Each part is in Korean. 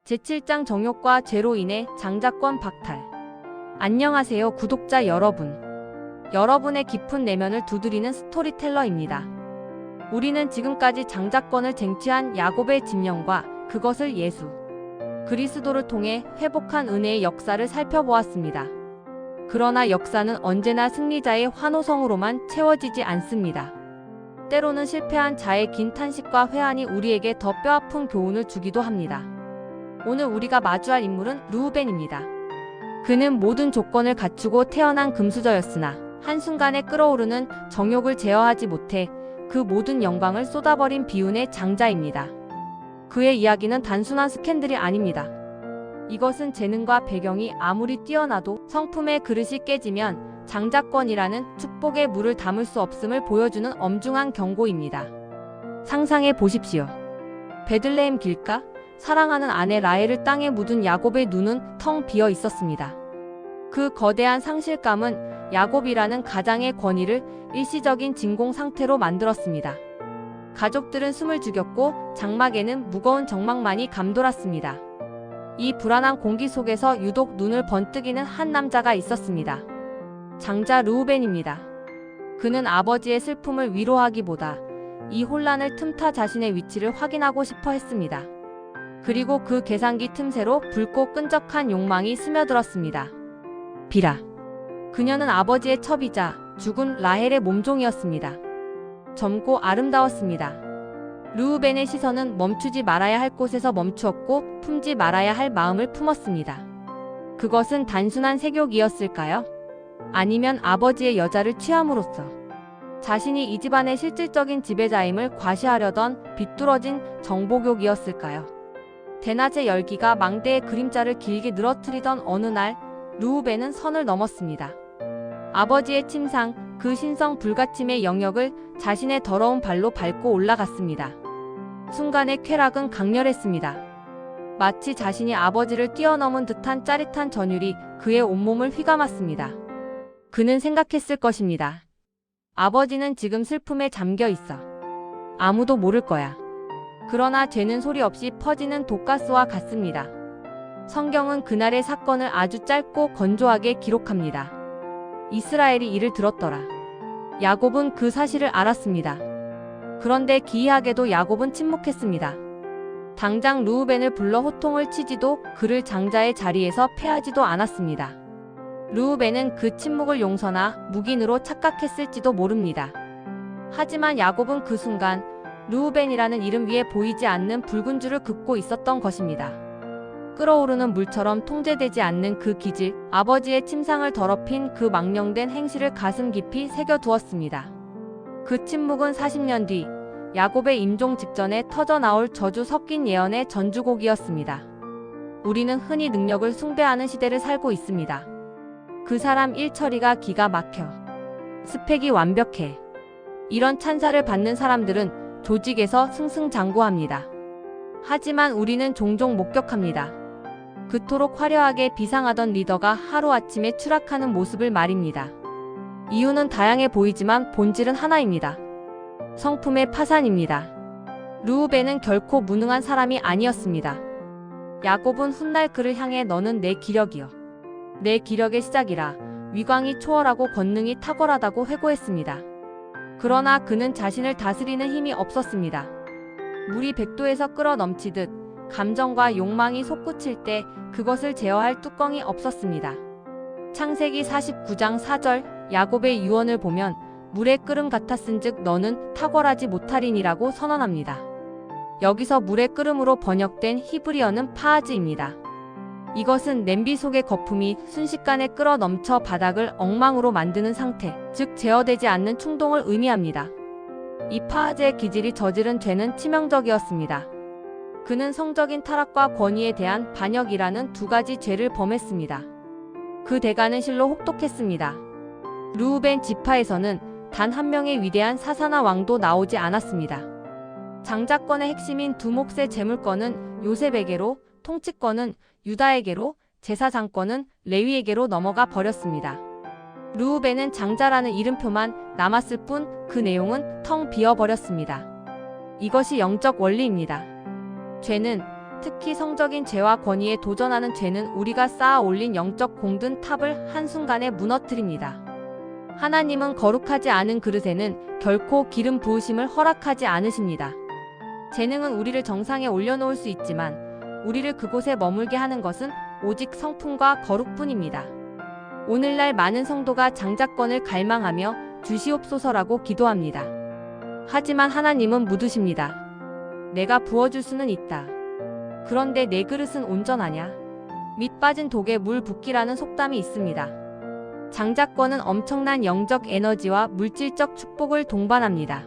제7장 정욕과 죄로 인해 장자권 박탈. 안녕하세요 구독자 여러분. 여러분의 깊은 내면을 두드리는 스토리텔러입니다. 우리는 지금까지 장자권을 쟁취한 야곱의 집념과 그것을 예수 그리스도를 통해 회복한 은혜의 역사를 살펴보았습니다. 그러나 역사는 언제나 승리자의 환호성으로만 채워지지 않습니다. 때로는 실패한 자의 긴 탄식과 회한이 우리에게 더 뼈아픈 교훈을 주기도 합니다. 오늘 우리가 마주할 인물은 르우벤입니다. 그는 모든 조건을 갖추고 태어난 금수저였으나 한순간에 끓어오르는 정욕을 제어하지 못해 그 모든 영광을 쏟아버린 비운의 장자입니다. 그의 이야기는 단순한 스캔들이 아닙니다. 이것은 재능과 배경이 아무리 뛰어나도 성품의 그릇이 깨지면 장자권이라는 축복의 물을 담을 수 없음을 보여주는 엄중한 경고입니다. 상상해 보십시오. 베들레헴 길가? 사랑하는 아내 라헬을 땅에 묻은 야곱의 눈은 텅 비어 있었습니다. 그 거대한 상실감은 야곱이라는 가장의 권위를 일시적인 진공 상태로 만들었습니다. 가족들은 숨을 죽였고 장막에는 무거운 정막만이 감돌았습니다. 이 불안한 공기 속에서 유독 눈을 번뜩이는 한 남자가 있었습니다. 장자 르우벤입니다. 그는 아버지의 슬픔을 위로하기보다 이 혼란을 틈타 자신의 위치를 확인하고 싶어 했습니다. 그리고 그 계산기 틈새로 붉고 끈적한 욕망이 스며들었습니다. 비라. 그녀는 아버지의 첩이자 죽은 라헬의 몸종이었습니다. 젊고 아름다웠습니다. 르우벤의 시선은 멈추지 말아야 할 곳에서 멈추었고 품지 말아야 할 마음을 품었습니다. 그것은 단순한 색욕이었을까요? 아니면 아버지의 여자를 취함으로써 자신이 이 집안의 실질적인 지배자임을 과시하려던 비뚤어진 정복욕이었을까요? 대낮의 열기가 망대의 그림자를 길게 늘어뜨리던 어느 날 르우벤은 선을 넘었습니다. 아버지의 침상, 그 신성 불가침의 영역을 자신의 더러운 발로 밟고 올라갔습니다. 순간의 쾌락은 강렬했습니다. 마치 자신이 아버지를 뛰어넘은 듯한 짜릿한 전율이 그의 온몸을 휘감았습니다. 그는 생각했을 것입니다. 아버지는 지금 슬픔에 잠겨 있어. 아무도 모를 거야. 그러나 죄는 소리 없이 퍼지는 독가스와 같습니다. 성경은 그날의 사건을 아주 짧고 건조하게 기록합니다. 이스라엘이 이를 들었더라. 야곱은 그 사실을 알았습니다. 그런데 기이하게도 야곱은 침묵했습니다. 당장 르우벤을 불러 호통을 치지도 그를 장자의 자리에서 패하지도 않았습니다. 르우벤은 그 침묵을 용서나 묵인으로 착각했을지도 모릅니다. 하지만 야곱은 그 순간 르우벤이라는 이름 위에 보이지 않는 붉은 줄을 긋고 있었던 것입니다. 끓어오르는 물처럼 통제되지 않는 그 기질, 아버지의 침상을 더럽힌 그 망령된 행실을 가슴 깊이 새겨두었습니다. 그 침묵은 40년 뒤 야곱의 임종 직전에 터져나올 저주 섞인 예언의 전주곡이었습니다. 우리는 흔히 능력을 숭배하는 시대를 살고 있습니다. 그 사람 일처리가 기가 막혀. 스펙이 완벽해. 이런 찬사를 받는 사람들은 조직에서 승승장구합니다. 하지만 우리는 종종 목격합니다. 그토록 화려하게 비상하던 리더가 하루아침에 추락하는 모습을 말입니다. 이유는 다양해 보이지만 본질은 하나입니다. 성품의 파산입니다. 르우벤은 결코 무능한 사람이 아니었습니다. 야곱은 훗날 그를 향해 너는 내 기력이여. 내 기력의 시작이라. 위광이 초월하고 권능이 탁월하다고 회고했습니다. 그러나 그는 자신을 다스리는 힘이 없었습니다. 물이 100도에서 끓어 넘치듯 감정과 욕망이 솟구칠 때 그것을 제어할 뚜껑이 없었습니다. 창세기 49장 4절 야곱의 유언을 보면 물의 끓음 같았은즉 너는 탁월하지 못하리니라고 선언합니다. 여기서 물의 끓음으로 번역된 히브리어는 파하즈입니다. 이것은 냄비 속의 거품이 순식간에 끓어 넘쳐 바닥을 엉망으로 만드는 상태, 즉 제어되지 않는 충동을 의미합니다. 이 파하즈의 기질이 저지른 죄는 치명적이었습니다. 그는 성적인 타락과 권위에 대한 반역이라는 두 가지 죄를 범했습니다. 그 대가는 실로 혹독했습니다. 르우벤 지파에서는 단 한 명의 위대한 사사나 왕도 나오지 않았습니다. 장자권의 핵심인 두 몫의 재물권은 요셉에게로, 통치권은 유다에게로, 제사장권은 레위에게로 넘어가 버렸습니다. 르우벤은 장자라는 이름표만 남았을 뿐 그 내용은 텅 비어버렸습니다. 이것이 영적 원리입니다. 죄는 특히 성적인 죄와 권위에 도전하는 죄는 우리가 쌓아 올린 영적 공든 탑을 한순간에 무너뜨립니다. 하나님은 거룩하지 않은 그릇에는 결코 기름 부으심을 허락하지 않으십니다. 재능은 우리를 정상에 올려놓을 수 있지만 우리를 그곳에 머물게 하는 것은 오직 성품과 거룩뿐입니다. 오늘날 많은 성도가 장자권을 갈망하며 주시옵소서라고 기도합니다. 하지만 하나님은 묻으십니다. 내가 부어줄 수는 있다. 그런데 내 그릇은 온전하냐? 밑 빠진 독에 물 붓기라는 속담이 있습니다. 장자권은 엄청난 영적 에너지와 물질적 축복을 동반합니다.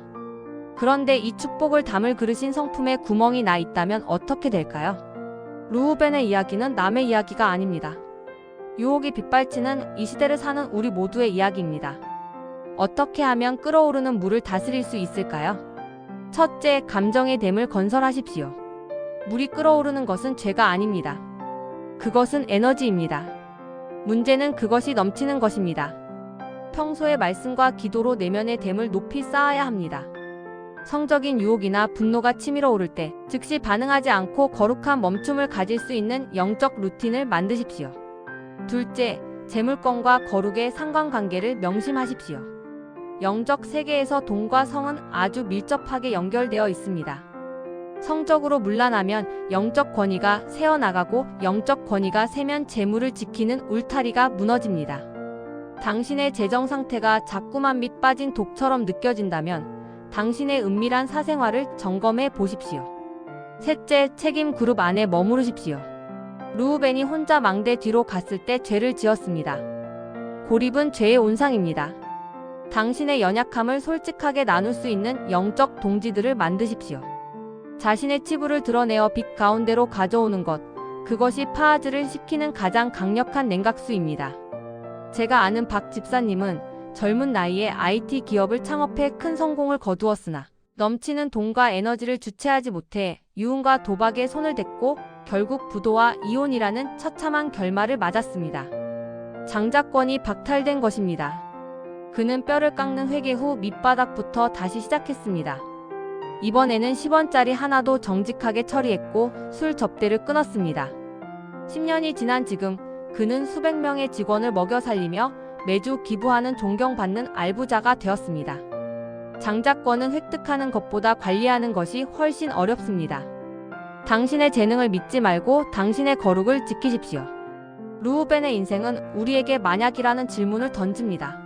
그런데 이 축복을 담을 그릇인 성품에 구멍이 나 있다면 어떻게 될까요? 르우벤의 이야기는 남의 이야기가 아닙니다. 유혹이 빗발치는 이 시대를 사는 우리 모두의 이야기입니다. 어떻게 하면 끓어오르는 물을 다스릴 수 있을까요? 첫째, 감정의 댐을 건설하십시오. 물이 끓어오르는 것은 죄가 아닙니다. 그것은 에너지입니다. 문제는 그것이 넘치는 것입니다. 평소의 말씀과 기도로 내면의 댐을 높이 쌓아야 합니다. 성적인 유혹이나 분노가 치밀어 오를 때 즉시 반응하지 않고 거룩한 멈춤을 가질 수 있는 영적 루틴을 만드십시오. 둘째, 재물권과 거룩의 상관관계를 명심하십시오. 영적 세계에서 돈과 성은 아주 밀접하게 연결되어 있습니다. 성적으로 문란하면 영적 권위가 새어나가고 영적 권위가 세면 재물을 지키는 울타리가 무너집니다. 당신의 재정 상태가 자꾸만 밑 빠진 독처럼 느껴진다면 당신의 은밀한 사생활을 점검해 보십시오. 셋째, 책임 그룹 안에 머무르십시오. 르우벤이 혼자 망대 뒤로 갔을 때 죄를 지었습니다. 고립은 죄의 온상입니다. 당신의 연약함을 솔직하게 나눌 수 있는 영적 동지들을 만드십시오. 자신의 치부를 드러내어 빛 가운데로 가져오는 것, 그것이 파하즈를 시키는 가장 강력한 냉각수입니다. 제가 아는 박 집사님은 젊은 나이에 IT 기업을 창업해 큰 성공을 거두었으나 넘치는 돈과 에너지를 주체하지 못해 유흥과 도박에 손을 댔고 결국 부도와 이혼이라는 처참한 결말을 맞았습니다. 장자권이 박탈된 것입니다. 그는 뼈를 깎는 회개 후 밑바닥부터 다시 시작했습니다. 이번에는 10원짜리 하나도 정직하게 처리했고 술 접대를 끊었습니다. 10년이 지난 지금 그는 수백 명의 직원을 먹여 살리며 매주 기부하는 존경받는 알부자가 되었습니다. 장자권은 획득하는 것보다 관리하는 것이 훨씬 어렵습니다. 당신의 재능을 믿지 말고 당신의 거룩을 지키십시오. 르우벤의 인생은 우리에게 만약이라는 질문을 던집니다.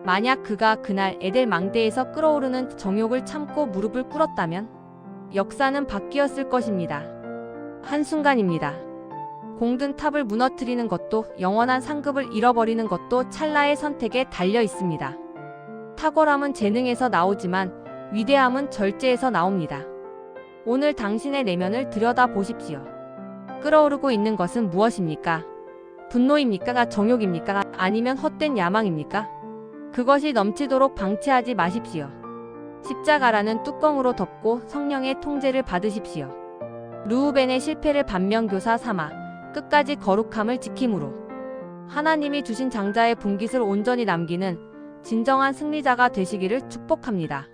만약 그가 그날 에델 망대에서 끓어오르는 정욕을 참고 무릎을 꿇었다면 역사는 바뀌었을 것입니다. 한순간입니다. 공든 탑을 무너뜨리는 것도 영원한 상급을 잃어버리는 것도 찰나의 선택에 달려 있습니다. 탁월함은 재능에서 나오지만 위대함은 절제에서 나옵니다. 오늘 당신의 내면을 들여다보십시오. 끓어오르고 있는 것은 무엇입니까? 분노입니까? 정욕입니까? 아니면 헛된 야망입니까? 그것이 넘치도록 방치하지 마십시오. 십자가라는 뚜껑으로 덮고 성령의 통제를 받으십시오. 르우벤의 실패를 반면교사 삼아 끝까지 거룩함을 지킴으로 하나님이 주신 장자의 분깃을 온전히 남기는 진정한 승리자가 되시기를 축복합니다.